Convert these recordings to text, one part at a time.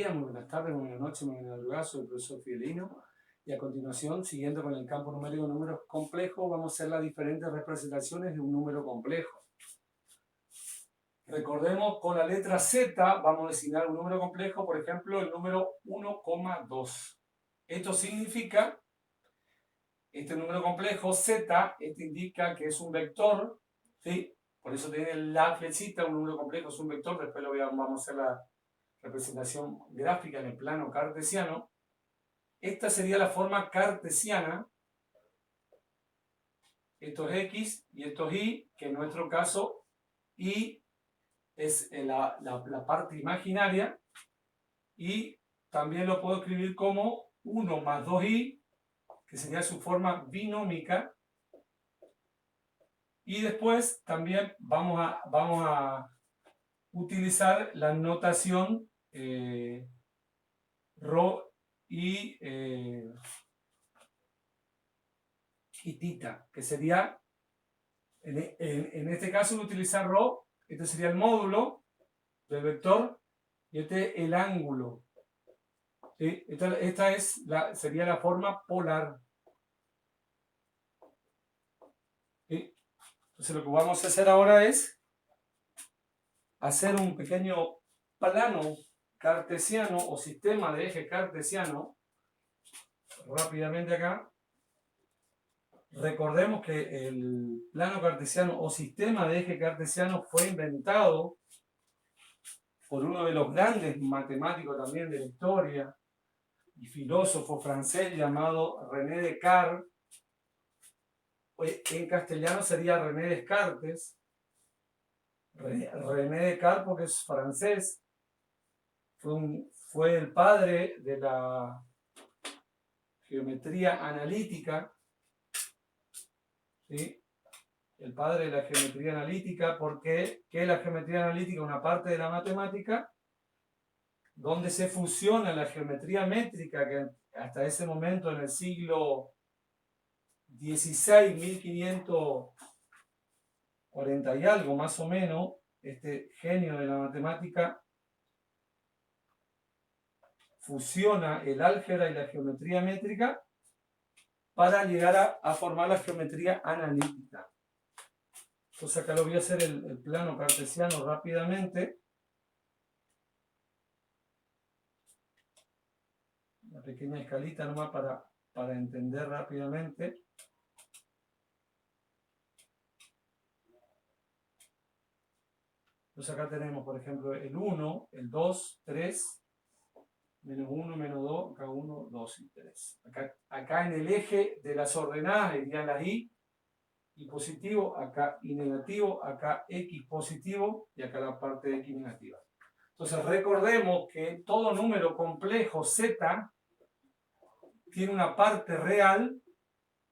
días, muy buenas tardes, muy buenas noches, muy buenas madrugadas. Soy el profesor Fidelino y a continuación, siguiendo con el campo numérico de números complejos, vamos a hacer las diferentes representaciones de un número complejo. Recordemos, con la letra Z vamos a designar un número complejo, por ejemplo, el número 1,2. Esto significa, este número complejo Z, este indica que es un vector, ¿sí? Por eso tiene la flechita, un número complejo es un vector, después vamos a hacer la representación gráfica en el plano cartesiano. Esta sería la forma cartesiana. Esto es X y esto es Y, que en nuestro caso Y es la parte imaginaria, y también lo puedo escribir como 1 más 2Y, que sería su forma binómica. Y después también vamos a utilizar la notación ρ y tita, que sería, en este caso, utilizar ρ, este sería el módulo del vector y este el ángulo. ¿Sí? Esta sería la forma polar. ¿Sí? Entonces lo que vamos a hacer ahora es hacer un pequeño plano cartesiano o sistema de eje cartesiano. Rápidamente acá. Recordemos que el plano cartesiano o sistema de eje cartesiano fue inventado por uno de los grandes matemáticos también de la historia y filósofo francés llamado René Descartes. En castellano sería René Descartes. René Descartes porque es francés. Fue el padre de la geometría analítica. ¿Sí? El padre de la geometría analítica, porque ¿qué es la geometría analítica? Una parte de la matemática donde se fusiona la geometría métrica, que hasta ese momento, en el siglo XVI, 1540 y algo más o menos, este genio de la matemática fusiona el álgebra y la geometría métrica para llegar a formar la geometría analítica. Entonces acá lo voy a hacer el plano cartesiano rápidamente. Una pequeña escalita nomás para entender rápidamente. Entonces acá tenemos, por ejemplo, el 1, el 2, 3, menos 1, menos 2, acá 1, 2 y 3. Acá en el eje de las ordenadas irían las Y positivo, acá Y negativo, acá X positivo y acá la parte de X negativa. Entonces recordemos que todo número complejo Z tiene una parte real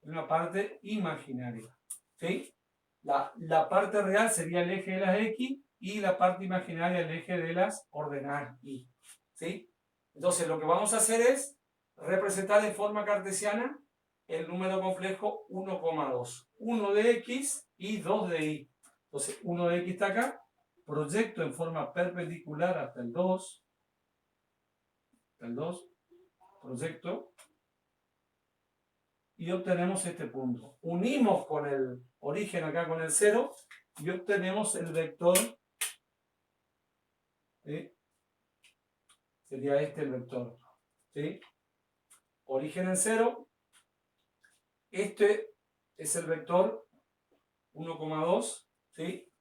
y una parte imaginaria. ¿Sí? La parte real sería el eje de las X y la parte imaginaria el eje de las ordenadas Y. ¿Sí? Entonces lo que vamos a hacer es representar en forma cartesiana el número complejo 1,2. 1 de X y 2 de Y. Entonces 1 de X está acá, proyecto en forma perpendicular hasta el 2. Proyecto. Y obtenemos este punto. Unimos con el origen acá con el 0 y obtenemos el vector. ¿Sí? Sería este el vector. ¿Sí? Origen en 0. Este es el vector 1,2. ¿Sí?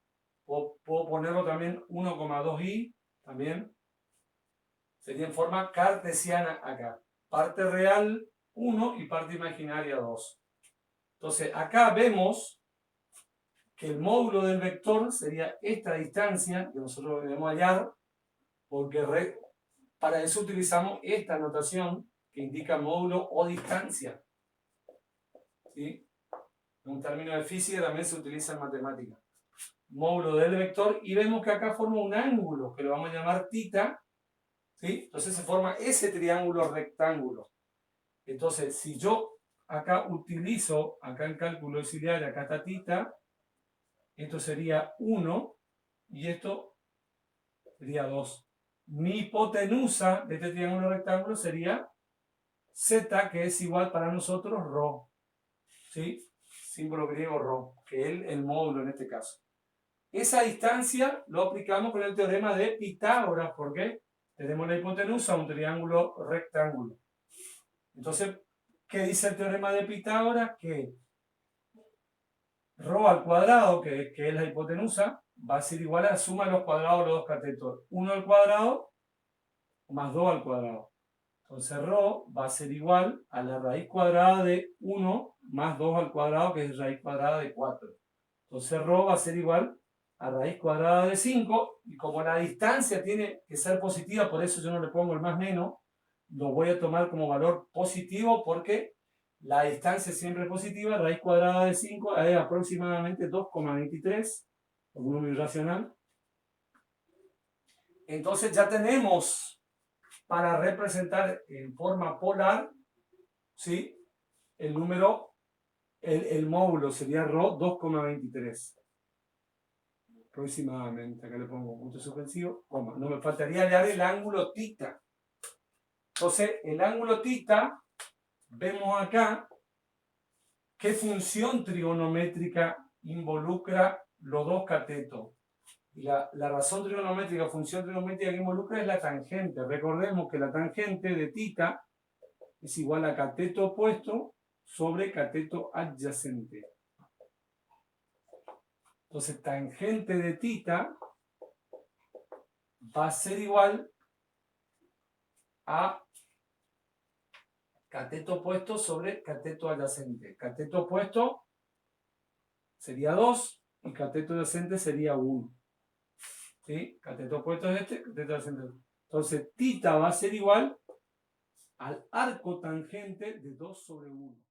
Puedo ponerlo también 1,2y. También. Sería en forma cartesiana acá. Parte real 1 y parte imaginaria 2. Entonces acá vemos que el módulo del vector sería esta distancia que nosotros debemos hallar, porque para eso utilizamos esta notación que indica módulo o distancia. ¿Sí? Un término de física también se utiliza en matemática. Módulo del vector, y vemos que acá forma un ángulo que lo vamos a llamar tita. ¿Sí? Entonces se forma ese triángulo rectángulo. Entonces, si yo acá utilizo, acá el cálculo auxiliar, acá está tita, esto sería 1 y esto sería 2. mi hipotenusa de este triángulo rectángulo sería z, que es igual para nosotros ρ. ¿Sí? Símbolo griego ρ, que es el módulo en este caso. Esa distancia lo aplicamos con el teorema de Pitágoras, porque tenemos la hipotenusa, un triángulo rectángulo. Entonces, ¿qué dice el teorema de Pitágoras? Que ρ al cuadrado, que es la hipotenusa, va a ser igual a la suma de los cuadrados de los dos catetos. 1 al cuadrado más 2 al cuadrado. Entonces ρ va a ser igual a la raíz cuadrada de 1 más 2 al cuadrado, que es raíz cuadrada de 4. Entonces ρ va a ser igual a raíz cuadrada de 5, y como la distancia tiene que ser positiva, por eso yo no le pongo el más menos, lo voy a tomar como valor positivo, porque la distancia siempre es positiva. Raíz cuadrada de 5 es aproximadamente 2,23, un número irracional. Entonces ya tenemos para representar en forma polar, ¿sí?, el número, el módulo sería ρ 2,23 aproximadamente. Acá le pongo punto suspensivo, coma. No me faltaría hallar el ángulo tita. Entonces el ángulo tita, vemos acá qué función trigonométrica involucra los dos catetos. Y la razón trigonométrica, función trigonométrica que involucra es la tangente. Recordemos que la tangente de tita es igual a cateto opuesto sobre cateto adyacente. Entonces, tangente de tita va a ser igual a cateto opuesto sobre cateto adyacente. Cateto opuesto sería 2 y cateto adyacente sería 1. ¿Sí? Cateto opuesto es este, cateto adyacente. Entonces, tita va a ser igual al arco tangente de 2 sobre 1.